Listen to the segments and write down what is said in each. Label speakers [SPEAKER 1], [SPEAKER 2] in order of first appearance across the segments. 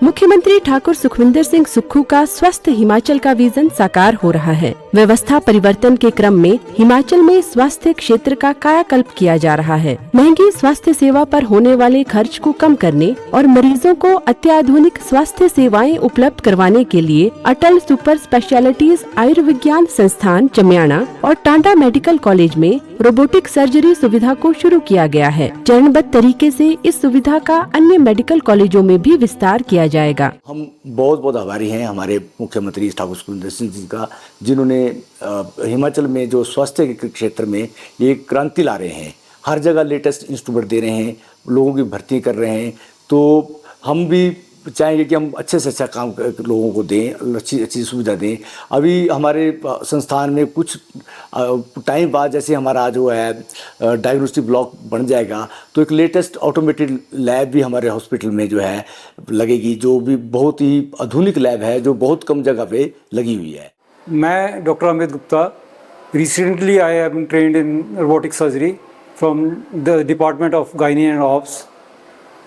[SPEAKER 1] मुख्यमंत्री ठाकुर सुखविंदर सिंह सुक्खू का स्वस्थ हिमाचल का विजन साकार हो रहा है। व्यवस्था परिवर्तन के क्रम में हिमाचल में स्वास्थ्य क्षेत्र का कायाकल्प किया जा रहा है। महंगी स्वास्थ्य सेवा पर होने वाले खर्च को कम करने और मरीजों को अत्याधुनिक स्वास्थ्य सेवाएं उपलब्ध करवाने के लिए अटल सुपर स्पेशलिटीज आयुर्विज्ञान संस्थान चमियाना और टांडा मेडिकल कॉलेज में रोबोटिक सर्जरी सुविधा को शुरू किया गया है। चरणबद्ध तरीके से इस सुविधा का अन्य मेडिकल कॉलेजों में भी विस्तार किया जाएगा।
[SPEAKER 2] हम बहुत आभारी हैं हमारे मुख्यमंत्री ठाकुर सुखविंदर सिंह जी का, जिन्होंने हिमाचल में जो स्वास्थ्य के क्षेत्र में ये क्रांति ला रहे हैं। हर जगह लेटेस्ट इंस्ट्रूमेंट दे रहे हैं, लोगों की भर्ती कर रहे हैं। तो हम भी चाहेंगे कि हम अच्छे से अच्छा काम लोगों को दें, अच्छी सुविधा दें। अभी हमारे संस्थान में कुछ टाइम बाद जैसे हमारा जो है डायग्नोस्टिक ब्लॉक बन जाएगा, तो एक लेटेस्ट ऑटोमेटेड लैब भी हमारे हॉस्पिटल में जो है लगेगी, जो भी बहुत ही आधुनिक लैब है, जो बहुत कम जगह पे लगी हुई है।
[SPEAKER 3] मैं doctor Amit Gupta, recently I have been trained in robotic surgery from the department of gynae and obs.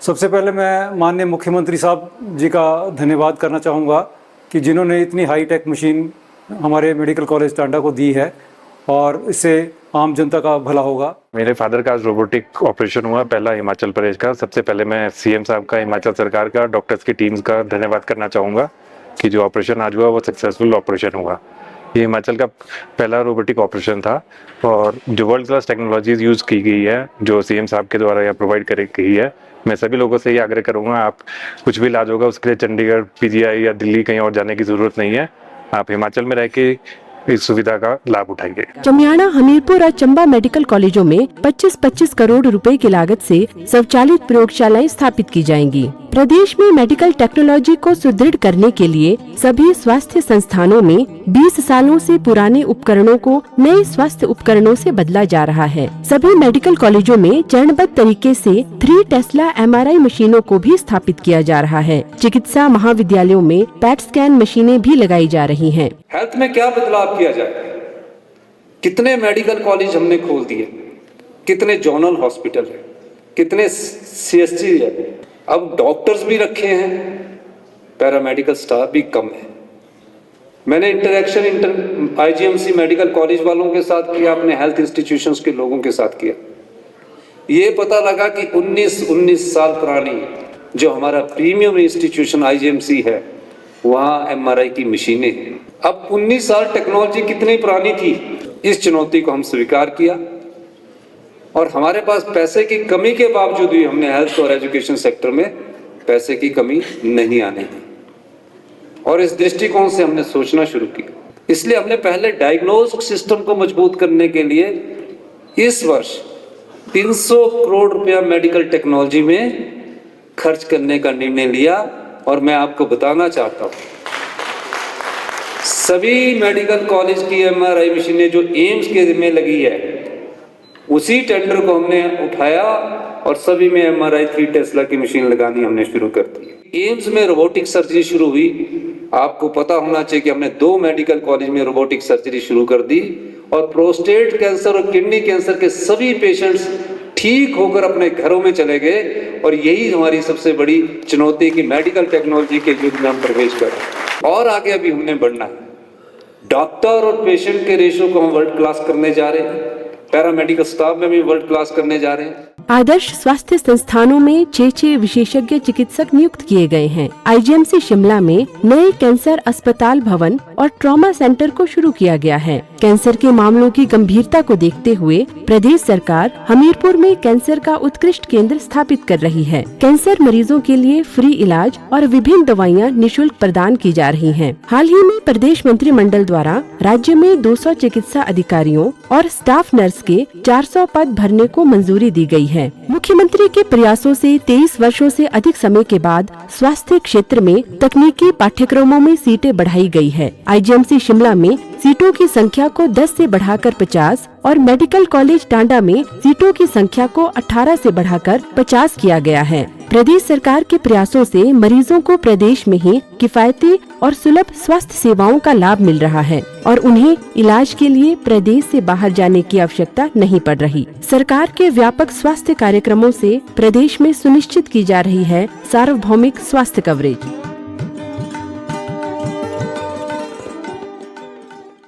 [SPEAKER 3] सबसे पहले मैं माननीय मुख्यमंत्री साहब जी का धन्यवाद करना चाहूँगा कि जिन्होंने इतनी हाई टेक मशीन हमारे मेडिकल कॉलेज टांडा को दी है और इससे आम जनता का भला होगा।
[SPEAKER 4] मेरे फादर का आज रोबोटिक ऑपरेशन हुआ, पहला हिमाचल प्रदेश का। सबसे पहले मैं सीएम साहब का, हिमाचल सरकार का, डॉक्टर्स की टीम्स का धन्यवाद करना चाहूँगा कि जो ऑपरेशन आज हुआ वो सक्सेसफुल ऑपरेशन हुआ। ये हिमाचल का पहला रोबोटिक ऑपरेशन था और जो वर्ल्ड क्लास टेक्नोलॉजीज यूज़ की गई है, जो सीएम साहब के द्वारा यहाँ प्रोवाइड करी गई है। मैं सभी लोगों से ये आग्रह करूँगा, आप कुछ भी इलाज होगा उसके लिए चंडीगढ़, पीजीआई या दिल्ली कहीं और जाने की जरूरत नहीं है। आप हिमाचल में रह के इस सुविधा का लाभ उठाएंगे।
[SPEAKER 1] चमियाना, हमीरपुर और चंबा मेडिकल कॉलेजों में 25-25 करोड़ रुपए की लागत से स्वचालित प्रयोगशालाएं स्थापित की जाएंगी। प्रदेश में मेडिकल टेक्नोलॉजी को सुदृढ़ करने के लिए सभी स्वास्थ्य संस्थानों में 20 सालों से पुराने उपकरणों को नए स्वास्थ्य उपकरणों से बदला जा रहा है। सभी मेडिकल कॉलेजों में चरणबद्ध तरीके से 3 टेस्ला MRI मशीनों को भी स्थापित किया जा रहा है। चिकित्सा महाविद्यालयों में पैट स्कैन मशीनें भी लगाई जा रही हैं।
[SPEAKER 5] हेल्थ में क्या बदलाव किया जाए? कितने मेडिकल कॉलेज हमने खोल दिए, कितने जोनल हॉस्पिटल है, कितने CSC है। अब डॉक्टर्स भी रखे हैं, पैरामेडिकल स्टाफ भी कम है। मैंने इंटरेक्शन IGMC मेडिकल कॉलेज वालों के साथ किया, अपने हेल्थ इंस्टीट्यूशंस के लोगों के साथ किया। ये पता लगा कि 19 साल पुरानी जो हमारा प्रीमियम इंस्टीट्यूशन IGMC है, वहाँ MRI की मशीनें हैं। अब 19 साल टेक्नोलॉजी कितनी पुरानी थी, इस चुनौती को हम स्वीकार किया और हमारे पास पैसे की कमी के बावजूद भी हमने हेल्थ और एजुकेशन सेक्टर में पैसे की कमी नहीं आने दी और इस दृष्टिकोण से हमने सोचना शुरू किया। इसलिए हमने पहले डायग्नोस्टिक सिस्टम को मजबूत करने के लिए इस वर्ष 300 करोड़ रुपया मेडिकल टेक्नोलॉजी में खर्च करने का निर्णय लिया और मैं आपको बताना चाहता हूँ, सभी मेडिकल कॉलेज की MRI मशीनें जो एम्स के में लगी है, उसी टेंडर को हमने उठाया और सभी में MRI 3 टेस्ला की मशीन लगानी हमने शुरू कर दी। एम्स में रोबोटिक सर्जरी शुरू हुई। आपको पता होना चाहिए कि हमने 2 मेडिकल कॉलेज में रोबोटिक सर्जरी शुरू कर दी और प्रोस्टेट कैंसर और किडनी कैंसर के सभी पेशेंट्स ठीक होकर अपने घरों में चले गए। और यही हमारी सबसे बड़ी चुनौती कि मेडिकल टेक्नोलॉजी के युग में हम प्रवेश करें और आगे अभी हमने बढ़ना है। डॉक्टर और पेशेंट के रेशो को हम वर्ल्ड क्लास करने जा रहे हैं, पैरामेडिकल स्टाफ में भी वर्ल्ड क्लास करने जा रहे हैं।
[SPEAKER 1] आदर्श स्वास्थ्य संस्थानों में 6 विशेषज्ञ चिकित्सक नियुक्त किए गए हैं। IGMC शिमला में नए कैंसर अस्पताल भवन और ट्रॉमा सेंटर को शुरू किया गया है। कैंसर के मामलों की गंभीरता को देखते हुए प्रदेश सरकार हमीरपुर में कैंसर का उत्कृष्ट केंद्र स्थापित कर रही है। कैंसर मरीजों के लिए फ्री इलाज और विभिन्न दवाइयाँ निःशुल्क प्रदान की जा रही है। हाल ही में प्रदेश मंत्रिमंडल द्वारा राज्य में 200 चिकित्सा अधिकारियों और स्टाफ नर्स के 400 पद भरने को मंजूरी दी गई है। मुख्यमंत्री के प्रयासों से 23 वर्षों से अधिक समय के बाद स्वास्थ्य क्षेत्र में तकनीकी पाठ्यक्रमों में सीटें बढ़ाई गई है। IGMC शिमला में सीटों की संख्या को 10 से बढ़ाकर 50 और मेडिकल कॉलेज टांडा में सीटों की संख्या को 18 से बढ़ाकर 50 किया गया है। प्रदेश सरकार के प्रयासों से मरीजों को प्रदेश में ही किफायती और सुलभ स्वास्थ्य सेवाओं का लाभ मिल रहा है और उन्हें इलाज के लिए प्रदेश से बाहर जाने की आवश्यकता नहीं पड़ रही। सरकार के व्यापक स्वास्थ्य कार्यक्रमों से प्रदेश में सुनिश्चित की जा रही है सार्वभौमिक स्वास्थ्य कवरेज।